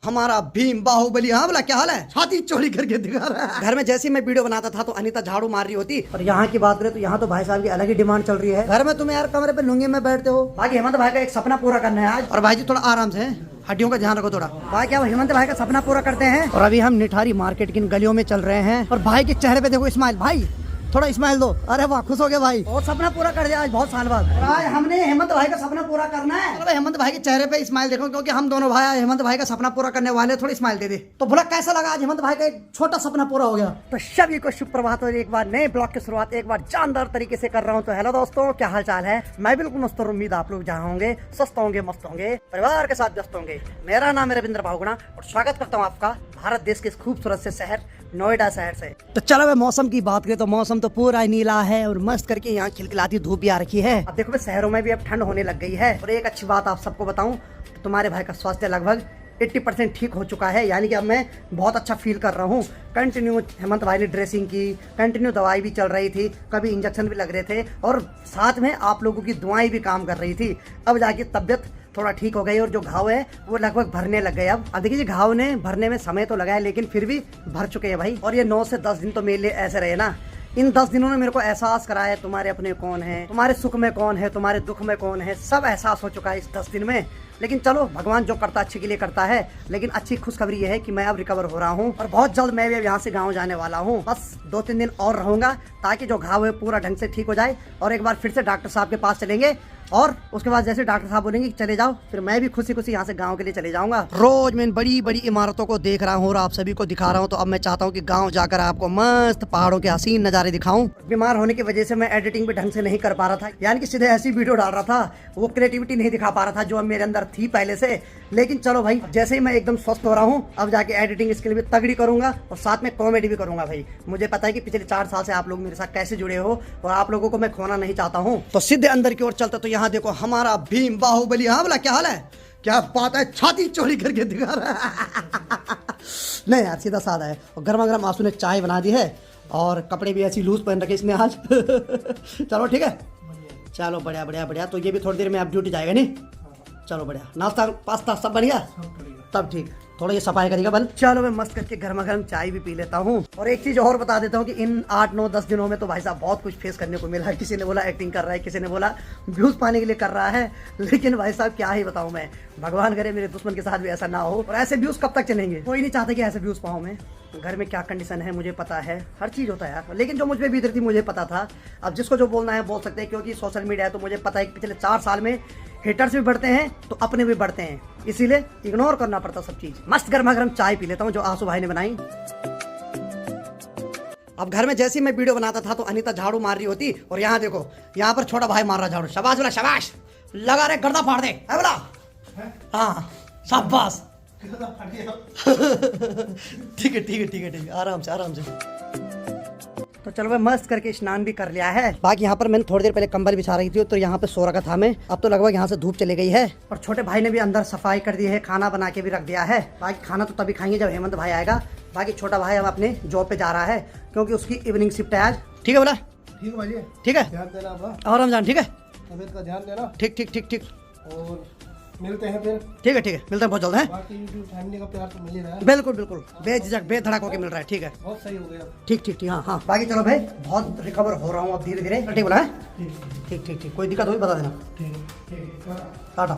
हमारा भीम बाहुबली। हाँ बोला क्या हाल है, छाती चोरी करके दिखा रहा है। घर में जैसे ही मैं वीडियो बनाता था तो अनीता झाड़ू मार रही होती। और यहाँ की बात करें तो यहाँ तो भाई साहब की अलग ही डिमांड चल रही है। घर में तुम यार कमरे पे लुंगी में बैठते हो। बाकी हेमंत भाई का एक सपना पूरा करना है आज। और भाई जी थोड़ा आराम से, हड्डियों का ध्यान रखो थोड़ा। भाई क्या हेमंत भाई का सपना पूरा करते हैं। और अभी हम निठारी मार्केट की गलियों में चल रहे हैं। और भाई के चेहरे पे देखो स्माइल, भाई थोड़ा स्माइल दो। अरे वाह, खुश हो गए भाई, और सपना पूरा कर दिया आज बहुत साल बाद। आज हमने हेमंत भाई का सपना पूरा करना है। चलो हेमंत भाई के चेहरे पे स्माइल देखो, क्योंकि हम दोनों भाई हेमंत भाई का सपना पूरा करने वाले। थोड़ी स्माइल दे दे। तो बोला कैसा लगा आज हेमंत भाई का एक छोटा सपना पूरा हो गया। तो सभी को शुभ प्रभात। और एक बार नए ब्लॉग की शुरुआत एक बार जानदार तरीके से कर रहा हूँ। तो हेलो दोस्तों, क्या हाल चाल है। मैं बिल्कुल मस्त और उम्मीद आप लोग जहाँ होंगे स्वस्थ होंगे, मस्त होंगे, परिवार के साथ व्यस्त होंगे। मेरा नाम है रविंद्र बाहुगुणा और स्वागत करता हूँ आपका भारत देश के इस खूबसूरत से शहर नोएडा शहर से। तो चलो भाई मौसम की बात करें तो मौसम तो पूरा नीला है और मस्त करके यहाँ खिलखिलाती धूप भी आ रखी है। अब देखो भाई शहरों में भी अब ठंड होने लग गई है। और एक अच्छी बात आप सबको बताऊं तो तुम्हारे भाई का स्वास्थ्य लगभग 80% ठीक हो चुका है। यानी कि अब मैं बहुत अच्छा फील कर रहा हूँ। कंटिन्यू हेमंत भाई ने ड्रेसिंग की, कंटिन्यू दवाई भी चल रही थी, कभी इंजेक्शन भी लग रहे थे और साथ में आप लोगों की दुआएं भी काम कर रही थी। अब जाके तबियत थोड़ा ठीक हो गई और जो घाव है वो लगभग भरने लग गए। अब देखिए घाव ने भरने में समय तो लगा है लेकिन फिर भी भर चुके हैं भाई। और ये 9 से 10 दिन तो मेरे लिए ऐसे रहे ना। इन 10 दिनों ने मेरे को एहसास कराया तुम्हारे अपने कौन है, तुम्हारे सुख में कौन है, तुम्हारे दुख में कौन है, सब एहसास हो चुका है इस 10 दिन में। लेकिन चलो भगवान जो करता अच्छे के लिए करता है। लेकिन अच्छी खुशखबरी ये है कि मैं अब रिकवर हो रहा हूँ और बहुत जल्द मैं भी अब यहाँ से गाँव जाने वाला हूँ। बस 2-3 दिन और रहूंगा ताकि जो घाव है पूरा ढंग से ठीक हो जाए और एक बार फिर से डॉक्टर साहब के पास चलेंगे। और उसके बाद जैसे डॉक्टर साहब बोलेंगे कि चले जाओ, फिर मैं भी खुशी खुशी यहाँ से गांव के लिए चले जाऊंगा। रोज मैं इन बड़ी बड़ी इमारतों को देख रहा हूँ और आप सभी को दिखा रहा हूँ। तो अब मैं चाहता हूँ कि गांव जाकर आपको मस्त पहाड़ों के हसीन नज़ारे दिखाऊं। बीमार होने की वजह से मैं एडिटिंग भी ढंग से नहीं कर पा रहा था, यानी कि सीधे ऐसी वीडियो डाल रहा था, वो क्रिएटिविटी नहीं दिखा पा रहा था जो मेरे अंदर थी पहले से। लेकिन चलो भाई जैसे ही मैं एकदम स्वस्थ हो रहा हूँ अब जाके एडिटिंग स्किल भी तगड़ी करूंगा और साथ में कॉमेडी भी करूंगा। भाई मुझे पता है कि पिछले 4 साल से आप लोग मेरे साथ कैसे जुड़े हो और आप लोगों को मैं खोना नहीं चाहता हूँ। तो सीधे अंदर की ओर चलते तो यहाँ देखो हमारा भीम बाहुबली। हाँ बोला क्या हाल है, क्या बात है, छाती चोरी करके दिखा रहा है। नहीं यार सीधा साधा है। और गर्मा गर्म आंसू ने चाय बना दी है और कपड़े भी ऐसी लूज पहन रखे इसने आज। चलो ठीक है, चलो बढ़िया बढ़िया बढ़िया। तो ये भी थोड़ी देर में आप ड्यूटी जाएगा नहीं। चलो बढ़िया, नाश्ता पास्ता सब बढ़िया, तब ठीक। थोड़ा ये सफाई करेगा बल। चलो मैं मस्त करके गर्मा गर्म चाय भी पी लेता हूँ। और एक चीज और बता देता हूँ कि इन 8-9-10 दिनों में तो भाई साहब बहुत कुछ फेस करने को मिला। किसी ने बोला एक्टिंग कर रहा है, किसी ने बोला व्यूज पाने के लिए कर रहा है। लेकिन भाई साहब क्या ही बताऊँ मैं, भगवान करे मेरे दुश्मन के साथ भी ऐसा ना हो। और ऐसे व्यूज कब तक चलेंगे, कोई नहीं चाहता कि ऐसे व्यूज पाऊँ मैं। घर में क्या कंडीशन है मुझे पता है, हर चीज़ होता है यार। लेकिन जो मुझ पे बीत रही थी मुझे पता था। अब जिसको जो बोलना है बोल सकते हैं, क्योंकि सोशल मीडिया है। तो मुझे पता है कि पिछले 4 साल में हेटर्स भी बढ़ते हैं तो अपने भी बढ़ते हैं, इसीलिए इग्नोर करना पड़ता सब चीज़। मस्त गर्मा गर्म चाय पी लेता हूँ जो आंसू भाई ने बनाई। अब घर में जैसे ही मैं वीडियो बनाता था तो अनीता झाड़ू मार रही होती और यहाँ देखो यहाँ पर छोटा भाई मार रहा झाड़ू। शाबाश बोला शाबाश, लगा रहे गर्दा फाड़ दे है बोला। हाँ शाबाश। ठीक है ठीक है ठीक है ठीक है, आराम से आराम से। तो चलो मैं मस्त करके स्नान भी कर लिया है। बाकी यहाँ पर मैंने थोड़ी देर पहले कंबल बिछा रही थी तो यहाँ पे सो रखा था मैं। अब तो लगभग यहाँ से धूप चली गई है और छोटे भाई ने भी अंदर सफाई कर दी है, खाना बना के भी रख दिया है। बाकी खाना तो तभी खाएंगे जब हेमंत भाई आएगा। बाकी छोटा भाई अब अपने जॉब पे जा रहा है क्योंकि उसकी इवनिंग शिफ्ट है आज। ठीक है बोला, ठीक है भाई, ठीक है, ध्यान देना और रमजान ठीक है, तबीयत का ध्यान देना। ठीक ठीक ठीक ठीक, और मिलते हैं फिर। ठीक है मिलते हैं बहुत जल्द है। बाकी यूट्यूब फैमिली का प्यार तो मिल ही रहा है। बिल्कुल बिल्कुल बेझिझक बेधड़क होके मिल रहा है। ठीक है, बहुत सही हो गया। ठीक ठीक ठीक, हाँ हाँ। बाकी चलो भाई बहुत रिकवर हो रहा हूँ अब धीरे धीरे। ठीक बोला है, ठीक ठीक ठीक, कोई दिक्कत हो बता देना। टाटा।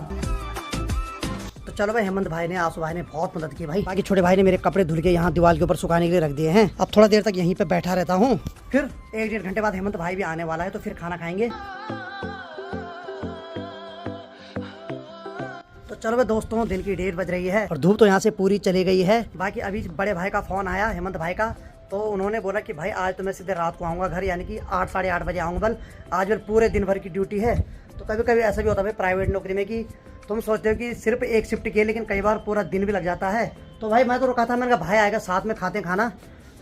तो चलो भाई हेमंत भाई ने आंसू भाई ने बहुत मदद की भाई। बाकी छोटे भाई ने मेरे कपड़े धुल के यहाँ दीवार के ऊपर सुखाने के लिए रख दिए हैं। अब थोड़ा देर तक यहीं पे बैठा रहता हूँ, फिर 1-1.5 घंटे बाद हेमंत भाई भी आने वाला है तो फिर खाना खाएंगे। तो चलो भाई दोस्तों दिन की 1:30 बज रही है और धूप तो यहाँ से पूरी चली गई है। बाकी अभी बड़े भाई का फोन आया हेमंत भाई का, तो उन्होंने बोला कि भाई आज तो मैं सीधे रात को आऊँगा घर, यानी कि 8-8:30 बजे आऊँगा। बल आज मेरे पूरे दिन भर की ड्यूटी है। तो कभी कभी ऐसा भी होता है प्राइवेट नौकरी में कि तुम सोचते हो कि सिर्फ एक शिफ्ट की है लेकिन कई बार पूरा दिन भी लग जाता है। तो भाई मैं तो रुका था, मैंने कहा भाई आएगा साथ में खाते खाना।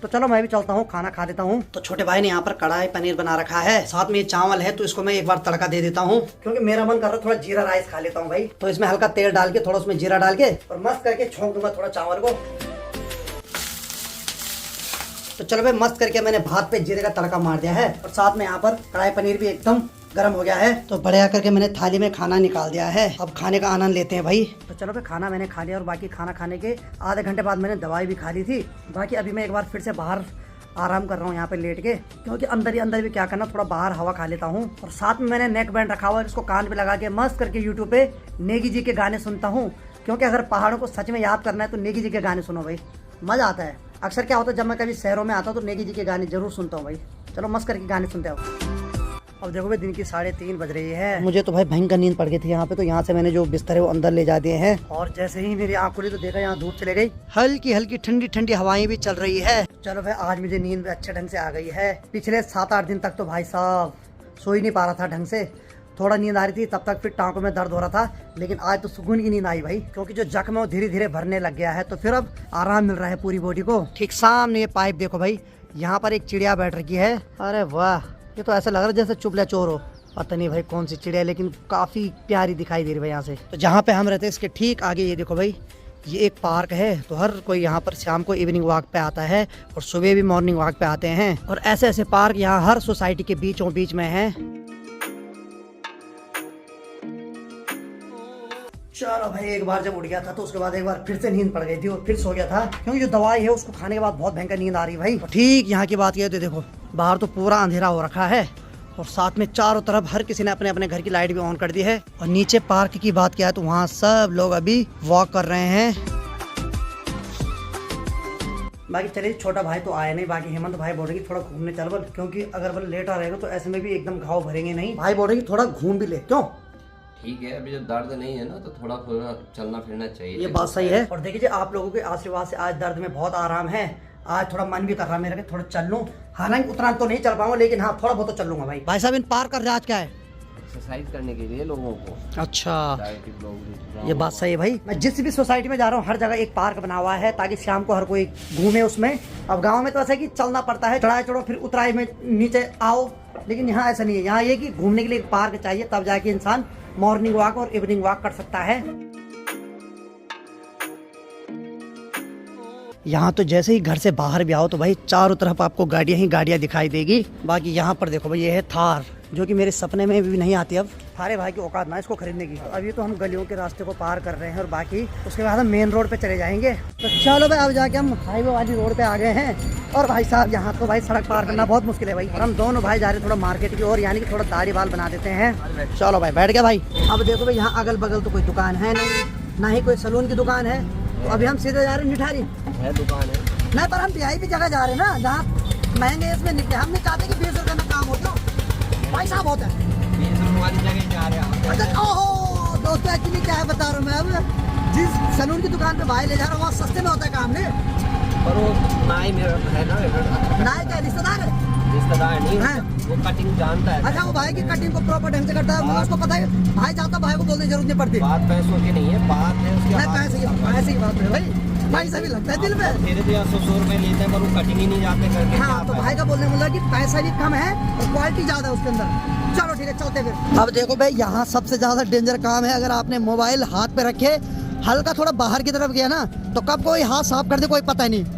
तो चलो मैं भी चलता हूँ, खाना खा देता हूँ। तो छोटे भाई ने यहाँ पर कढ़ाई पनीर बना रखा है, साथ में ये चावल है तो इसको मैं एक बार तड़का दे देता हूँ क्योंकि मेरा मन कर रहा है थोड़ा जीरा राइस खा लेता हूँ भाई। तो इसमें हल्का तेल डाल के थोड़ा उसमें जीरा डाल के और मस्त करके छोंक दूंगा थोड़ा चावल को। तो चलो भाई मस्त करके मैंने भात पे जीरे का तड़का मार दिया है और साथ में यहाँ पर कढ़ाई पनीर भी एकदम गर्म हो गया है तो बढ़िया करके मैंने थाली में खाना निकाल दिया है। अब खाने का आनंद लेते हैं भाई। तो चलो भाई, खाना मैंने खा लिया और बाकी खाना खाने के आधे घंटे बाद मैंने दवाई भी खा ली थी। बाकी अभी मैं एक बार फिर से बाहर आराम कर रहा हूँ यहाँ पे लेट के, क्योंकि अंदर भी क्या करना, थोड़ा बाहर हवा खा लेता हूँ। और साथ में मैंने नेक बैंड रखा हुआ है, इसको कान पे लगा के मस्त करके यूट्यूब पे नेगी जी के गाने सुनता हूँ। क्योंकि अगर पहाड़ों को सच में याद करना है तो नेगी जी के गाने सुनो भाई, मजा आता है। अक्सर क्या होता है, जब मैं कभी शहरों में आता हूँ तो नेगी जी के गाने जरूर सुनता हूँ भाई। चलो मस्त करके गाने सुनते हो। अब देखो भाई, दिन की 3:30 बज रही है। मुझे तो भाई भयंकर नींद पड़ गई थी यहाँ पे, तो यहाँ से मैंने जो बिस्तर है वो अंदर ले जा दिए हैं। और जैसे ही मेरी आँख खुली तो देखा यहाँ धूप चले गई, हल्की हल्की ठंडी ठंडी हवाएं भी चल रही है। चलो भाई, आज मुझे नींद भी अच्छे ढंग से आ गई है। पिछले 7-8 दिन तक तो भाई साहब सो ही नहीं पा रहा था ढंग से, थोड़ा नींद आ रही थी, तब तक फिर टांकों में दर्द हो रहा था। लेकिन आज तो सुकून की नींद आई भाई, क्योंकि जो जख्म है वो धीरे धीरे भरने लग गया है, तो फिर अब आराम मिल रहा है पूरी बॉडी को। ठीक सामने ये पाइप देखो भाई, यहाँ पर एक चिड़िया बैठ रखी है। अरे वाह, ये तो ऐसा लग रहा है जैसे चुपला चोर हो। पता नहीं भाई कौन सी चिड़िया, लेकिन काफी प्यारी दिखाई दे रही है यहाँ से। तो जहाँ पे हम रहते हैं इसके ठीक आगे ये देखो भाई, ये एक पार्क है। तो हर कोई यहाँ पर शाम को इवनिंग वॉक पे आता है और सुबह भी मॉर्निंग वॉक पे आते हैं। और ऐसे ऐसे पार्क यहाँ हर सोसाइटी के बीचों बीच में है। चलो भाई, एक बार जब उठ गया था तो उसके बाद एक बार फिर से नींद पड़ गई थी और फिर सो गया था, क्योंकि जो दवाई है उसको खाने के बाद बहुत भयंकर नींद आ रही है भाई। ठीक यहाँ की बात ये तो देखो, बाहर तो पूरा अंधेरा हो रखा है और साथ में चारों तरफ हर किसी ने अपने अपने घर की लाइट भी ऑन कर दी है। और नीचे पार्क की बात किया तो वहाँ सब लोग अभी वॉक कर रहे हैं। बाकी चलिए, छोटा भाई तो आया नहीं। बाकी हेमंत भाई बोल रहे थोड़ा घूमने चल बल, क्योंकि अगर बल लेट आ रहेगा तो ऐसे में भी एकदम घाव भरेंगे नहीं। भाई बोल रहे थोड़ा घूम भी ले। क्यों? ठीक है, अभी जब दर्द नहीं है ना तो थोड़ा थोड़ा चलना फिरना चाहिए। ये बात सही है। और देखिए, आप लोगों के आशीर्वाद से आज दर्द में बहुत आराम है। आज थोड़ा मन भी कर रहा है मेरा कि थोड़ा चल लूं। हालांकि उतना तो नहीं चल पाऊंगा, लेकिन हाँ थोड़ा बहुत तो चल लूंगा भाई। भाई साहब, इन पार्क का राज क्या है? एक्सरसाइज करने के लिए लोगों को। अच्छा, ये बात सही है भाई। मैं जिस भी सोसाइटी में जा रहा हूँ हर जगह एक पार्क बना हुआ है, ताकि शाम को हर कोई घूमे उसमें। अब गाँव में तो ऐसा है कि चलना पड़ता है, चढ़ाई चढ़ो फिर उतराई में नीचे आओ, लेकिन यहाँ ऐसा नहीं है। यहाँ ये कि घूमने के लिए एक पार्क चाहिए, तब जाके इंसान मॉर्निंग वॉक और इवनिंग वॉक कर सकता है। यहाँ तो जैसे ही घर से बाहर भी आओ तो भाई चारों तरफ आपको गाड़ियाँ ही गाड़ियाँ दिखाई देगी। बाकी यहाँ पर देखो भाई, ये है थार, जो कि मेरे सपने में भी नहीं आती अब। थारे भाई की औकात ना इसको खरीदने की। अभी तो हम गलियों के रास्ते को पार कर रहे हैं और बाकी उसके बाद हम मेन रोड पे चले जाएंगे। तो चलो भाई, अब जाके हम हाईवे वाली रोड पे आ गए हैं। और भाई साहब, यहाँ तो भाई सड़क पार करना बहुत मुश्किल है भाई। और हम दोनों भाई जा रहे थोड़ा मार्केट की ओर, यानी कि थोड़ा दाढ़ी बाल बना देते हैं। चलो भाई, बैठ गया भाई। अब देखो भाई, यहाँ अगल बगल तो कोई दुकान है नहीं, ना ही कोई सलून की दुकान है। तो अभी हम सीधे जा रहे हैं निठारी है दुकान है। नहीं, पर हम भी जगह जा रहे हैं ना, जहाँ महंगे इसमें निकले। हम नहीं चाहते कि 20 रुपये में काम हो, तो पैसा बहुत है। 20 रुपये वाली जगह जा रहे हैं। अच्छा, ओहो दोस्तों, एक्चुअली क्या है बता रहा हूँ मैं, अब जिस सलून की दुकान पे भाई ले जा रहा हूँ वहाँ सस्ते में होता है काम। नहीं, पर वो नाई मेरा है ना, नाई क्या रिश्तेदार है? रिश्तेदार नहीं है, वो कटिंग जानता है। अच्छा, वो भाई की कटिंग को प्रॉपर ढंग से करता है, मुझे उसको पता है। भाई चाहता, भाई को बोलने की जरूरत नहीं पड़ती। बात पैसों की नहीं है, बात है उसकी। पैसे की बात है भाई, पैसा भी लगता है दिल पे। धीरे धीरे 100 रुपए लेते हैं, पर वो कटिंग ही नहीं जाते करके। हाँ, तो भाई का बोलने मतलब कि पैसा भी कम है और क्वालिटी ज्यादा है उसके अंदर। चलो ठीक है, चलते फिर। अब देखो भाई, यहाँ सबसे ज्यादा डेंजर काम है, अगर आपने मोबाइल हाथ पे रखे हल्का थोड़ा बाहर की तरफ गया ना तो कब कोई हाथ साफ कर दे कोई पता ही नहीं।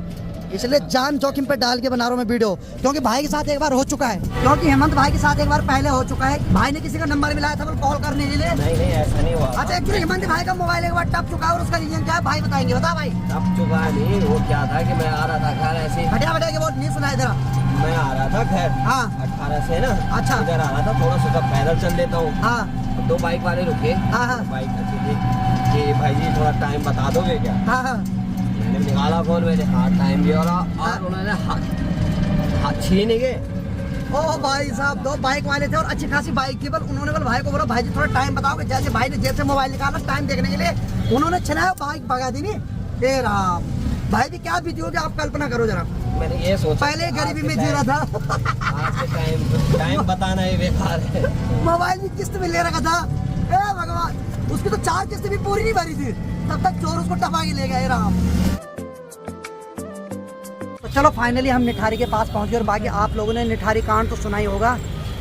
इसलिए जान जोखिम पे डाल के बना रहा हूँ मैं वीडियो, क्योंकि भाई के साथ एक बार हो चुका है। क्योंकि हेमंत भाई के साथ एक बार पहले हो चुका है। भाई ने किसी का नंबर मिलाया था कॉल करने के लिए। नहीं ऐसा नहीं हुआ। अच्छा, एक्चुअली हेमंत भाई का मोबाइल एक बार टप चुका है और उसका रीजन क्या है भाई बताएंगे। बता भाई। टप चुका नहीं, वो क्या था कि मैं आ रहा था घर ऐसे। बढ़िया बढ़िया के बहुत नहीं सुना इधर। मैं आ रहा था घर। हाँ, 18 से ना। अच्छा, इधर आ रहा था, थोड़ा सा पैदल चल देता हूँ। हाँ, 2 बाइक वाले रुके। हाँ, बाइक कि भाई जी थोड़ा टाइम बता दोगे क्या? हाँ, मैंने निकाला फोन, मैंने हाथ टाइम दिया और उन्होंने हाथ छीन गए। ओ भाई साहब, 2 बाइक वाले थे और अच्छी खासी बाइक थी। बल उन्होंने बल भाई को बोला, भाई जी थोड़ा टाइम बताओगे। जैसे भाई ने जेब से मोबाइल निकाला टाइम देखने के लिए, उन्होंने छनाया, बाइक भगा दी। नहीं, ए राम भाई भी क्या बीती होगी आप कल्पना करो जरा। मैंने ये सोचा, पहले गरीबी में जी रहा था। आज के टाइम बताना ही बेकार है। मोबाइल भी किस्त में ले रखा था। ए भगवान, उसकी तो 4 किस्त भी पूरी नहीं भरी थी, तब तक चोर उसको टपा के ले गए। राम, तो चलो फाइनली हम निठारी के पास पहुंच गए। और बाकी आप लोगों ने निठारी कांड तो सुना ही होगा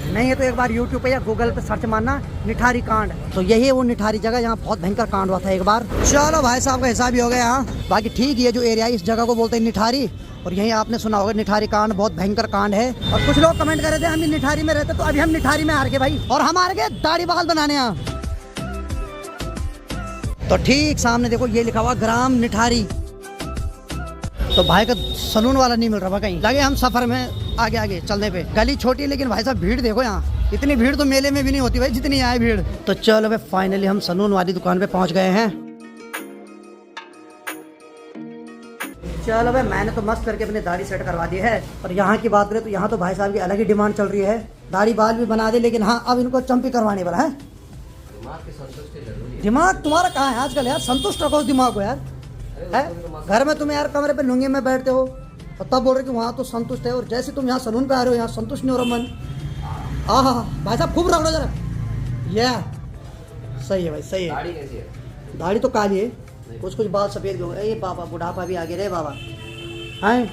नहीं है तो एक बार यूट्यूब पे या गूगल पे सर्च मारना निठारी कांड, तो यही है वो निठारी जगह जहाँ बहुत भयंकर कांड हुआ था एक बार। चलो भाई साहब का हिसाब ही हो गया यहाँ। बाकी ठीक ये जो एरिया है इस जगह को बोलते हैं निठारी, और यही आपने सुना होगा निठारी कांड बहुत भयंकर कांड है। और कुछ लोग कमेंट कर रहे थे हम निठारी में रहते, तो अभी हम निठारी में हार गए भाई, और हम हार गए दाढ़ी बाल बनाने यहाँ। तो ठीक सामने देखो ये लिखा हुआ ग्राम निठारी, तो भाई का सलून वाला नहीं मिल रहा कहीं, लगे हम सफर में आगे आगे चलने पे। गली छोटी है लेकिन भाई साहब भीड़ देखो यहाँ, इतनी भीड़ तो मेले में भी नहीं होती भाई जितनी यहाँ है भीड़। तो चलो भाई फाइनली हम सलून वाली दुकान पे पहुंच गए हैं। चलो भाई मैंने तो मस्त करके अपनी दाढ़ी सेट करवा दी है, और यहाँ की बात करें तो यहाँ तो भाई साहब की अलग ही डिमांड चल रही है, दाढ़ी बाल भी बना दे, लेकिन हाँ अब इनको चंपी करवाने वाला है। दिमाग तुम्हारा कहाँ है आजकल यार, संतुष्ट रखो उस दिमाग को यार। है घर में तुम यार कमरे पे लुंगी में बैठते हो, और तब बोल रहे कि वहाँ तो संतुष्ट है, और जैसे तुम यहाँ सलून पे आ रहे हो यहाँ संतुष्ट नहीं हो रहा मन। हाँ भाई साहब खूब रगड़ो जरा, ये सही है भाई सही है। दाढ़ी कैसी है? दाढ़ी तो काली है, कुछ कुछ बाल सफेद भी हो गए। बाबा बुढ़ापा भी आगे रहे बाबा हैं।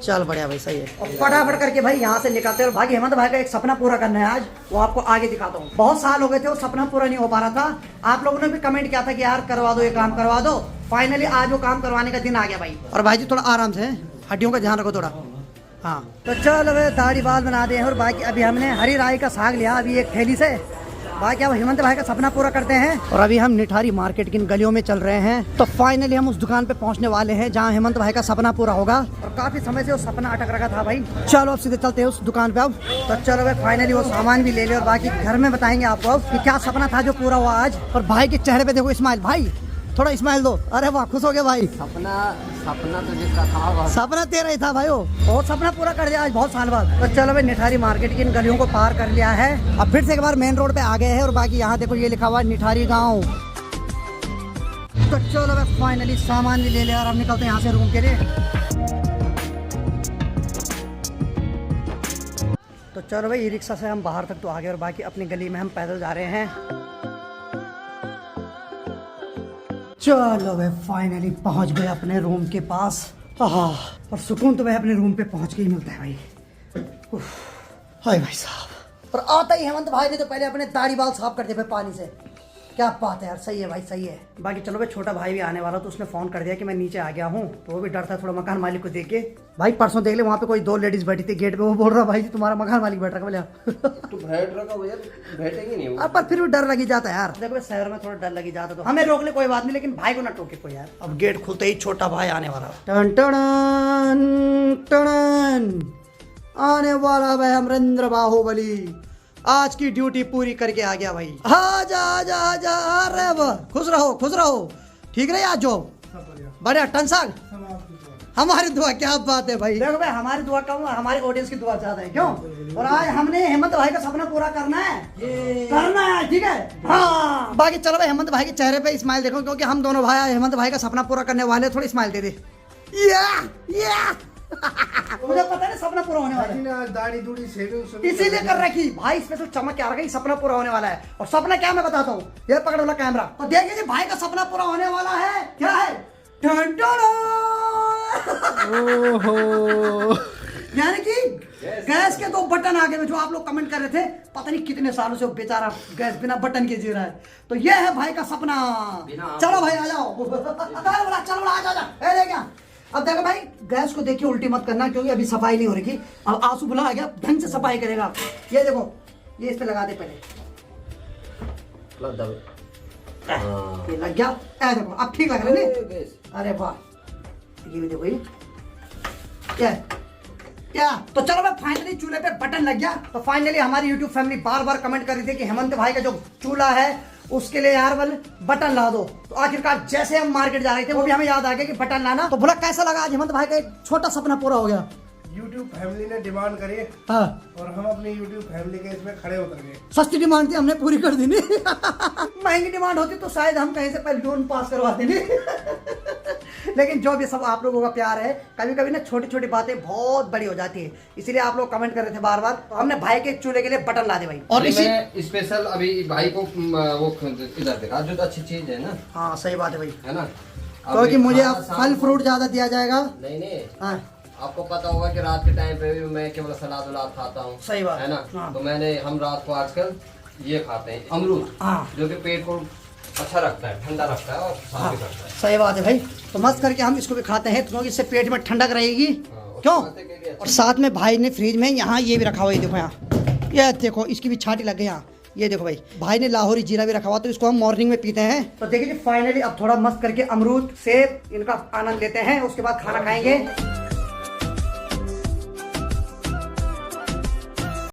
चल बढ़िया भाई सही है। और फटाफट करके भाई यहाँ से निकलते हैं, और भाई हेमंत भाई का एक सपना पूरा करना है आज, वो आपको आगे दिखाता हूँ। बहुत साल हो गए थे वो सपना पूरा नहीं हो पा रहा था, आप लोगों ने भी कमेंट किया था कि यार करवा दो ये काम करवा दो। फाइनली आज वो काम करवाने का दिन आ गया भाई। और भाई जी थोड़ा आराम से, हड्डियों का ध्यान रखो थोड़ा। हाँ तो चल अब दाढ़ी बाल बना दे, और बाकी अभी हमने हरी राई का साग लिया अभी एक थैली से। बाकी अब हेमंत भाई का सपना पूरा करते हैं, और अभी हम निठारी मार्केट की गलियों में चल रहे हैं। तो फाइनली हम उस दुकान पे पहुंचने वाले हैं जहां हेमंत भाई का सपना पूरा होगा, और काफी समय से वो सपना अटक रखा था भाई। चलो अब सीधे चलते हैं उस दुकान पे अब। तो चलो भाई फाइनली वो सामान भी ले ले, और बाकी घर में बताएंगे आपको अब कि क्या सपना था जो पूरा हुआ आज। और भाई के चेहरे पे देखो स्माइल, भाई थोड़ा स्माइल दो। अरे वाह खुश हो गए भाई। सपना तो जिसका था सपना तेरा ही था भाई, वो बहुत सपना पूरा कर दिया आज बहुत साल बाद। तो चलो भाई निठारी मार्केट की इन गलियों को पार कर लिया है, अब फिर से एक बार मेन रोड पे आ गए हैं, और बाकी यहाँ देखो ये लिखा हुआ है निठारी गांव। तो चलो भाई फाइनली सामान भी ले लिया, और अब निकलते हैं यहाँ से रूम के लिए। तो चलो भाई ई रिक्शा से हम बाहर तक तो आ गए, और बाकी अपनी गली में हम पैदल जा रहे हैं। चलो भाई फाइनली पहुंच गए अपने रूम के पास। और सुकून तो भाई अपने रूम पे पहुंच के ही मिलता है भाई। हाय भाई साहब, और आता ही हेमंत भाई ने तो पहले अपने दाढ़ी बाल साफ कर दिए भाई पानी से। क्या बात है यार, सही है भाई सही है। बाकी चलो भाई छोटा भाई भी आने वाला, तो उसने फोन कर दिया कि मैं नीचे आ गया हूँ, तो वो भी डरता है थोड़ा मकान मालिक को देख के। भाई परसों देख ले वहाँ पे कोई 2 लेडीज बैठी थी गेट पे, वो बोल रहा भाई जी तुम्हारा मकान मालिक बैठ रखा। तू बैठ रखा भैया, बैठेगी नहीं वो। पर फिर भी डर लगी जाता है यार, देखो शहर में थोड़ा डर लगी जाता, तो हमें रोक ले कोई बात नहीं, लेकिन भाई को ना टोके कोई यार। अब गेट खुलते ही छोटा भाई आने वाला, टन टन टन आने वाला भाई अमरेंद्र बाहुबली, आज की ड्यूटी पूरी करके आ गया भाई। आजा आजा आजा, अरे वाह खुश रहो ठीक रहे आज जो बढ़िया टन साग। हमारी दुआ, क्या बात है भाई। देखो भाई हमारी दुआ कम, हमारे ऑडियंस की दुआ ज्यादा है क्यों। और आज हमने हेमंत भाई का सपना पूरा करना है ठीक है। हाँ बाकी चलो भाई हेमंत भाई के चेहरे पे स्माइल देखो, क्योंकि हम दोनों भाई हेमंत भाई का सपना पूरा करने वाले। थोड़ी स्माइल दे दे। मुझे पता है सपना पूरा होने वाला है, दाढ़ी दूढ़ी शेविंग इसीलिए कर रखी भाई, स्पेशल चमक क्या रखी, सपना पूरा होने वाला है। और सपना क्या मैं बताता हूँ, ये पकड़ वाला कैमरा, तो देखिए भाई का सपना पूरा होने वाला है। क्या है, यानी कि गैस के 2 बटन आ गए, जो आप लोग कमेंट कर रहे थे पता नहीं कितने सालों से वो बेचारा गैस बिना बटन के जी रहा है। तो ये है भाई का सपना। चलो भाई आ जाओ, चलो आ जा। अब देखो भाई गैस को देखिए उल्टी मत करना, क्योंकि अभी सफाई नहीं हो रही। अब आंसू बुला आ गया, ढंग से सफाई करेगा। ये देखो ये इस पे लगा दे पहले, ये लग गया। देखो अब ठीक लग रहा है। अरे वाह ये भी देखो, ये क्या तो चलो भाई फाइनली चूल्हे पे बटन लग गया। तो फाइनली हमारी यूट्यूब फैमिली बार बार कमेंट कर रही थी कि हेमंत भाई का जो चूल्हा है उसके लिए यार बटन ला दो। तो आखिरकार जैसे हम मार्केट जा रहे थे वो भी हमें याद आ गया कि बटन लाना। तो बोला कैसा लगा आज हेमंत भाई का एक छोटा सपना पूरा हो गया। YouTube फैमिली ने डिमांड करी, हाँ, और हम अपनी YouTube फैमिली के इसमें खड़े उतर गए। सस्ती डिमांड थी, हमने पूरी कर दी। महंगी डिमांड होती तो शायद हम कहीं से पहले लोन पास करवा देंगे। लेकिन जो भी सब आप लोगों का प्यार है, कभी कभी ना छोटी छोटी बातें बहुत बड़ी हो जाती है, इसीलिए आप लोग कमेंट कर रहे थे बार बार। हमने भाई के चूल्हे के लिए बटन ला दे भाई। और इसी स्पेशल अभी भाई को वो इधर देखा जो अच्छी चीज है ना। हाँ सही बात है भाई, है ना, क्योंकि मुझे अब फल फ्रूट ज्यादा दिया जाएगा। नहीं हाँ आपको पता होगा कि रात के टाइम पे भी मैं केवल सलाद वलाद खाता हूँ, सही बात है ना। हाँ। तो हम रात को आजकल ये खाते हैं अमरूद, हाँ। जो कि पेट को अच्छा रखता है, ठंडा रखता है और साफ भी करता है। सही बात है भाई। तो मस्त करके हम इसको भी खाते हैं क्योंकि इससे पेट में ठंडक रहेगी। क्यों? और साथ में भाई ने फ्रिज में यहाँ ये भी रखा हुआ है, देखो यहाँ, ये देखो इसकी भी छाटी लग गई यहाँ। ये देखो भाई ने लाहौरी जीरा भी रखा हुआ, तो इसको हम मॉर्निंग में पीते हैं। तो देखिए फाइनली अब थोड़ा मस्त करके अमरूद सेब इनका आनंद लेते हैं, उसके बाद खाना खाएंगे।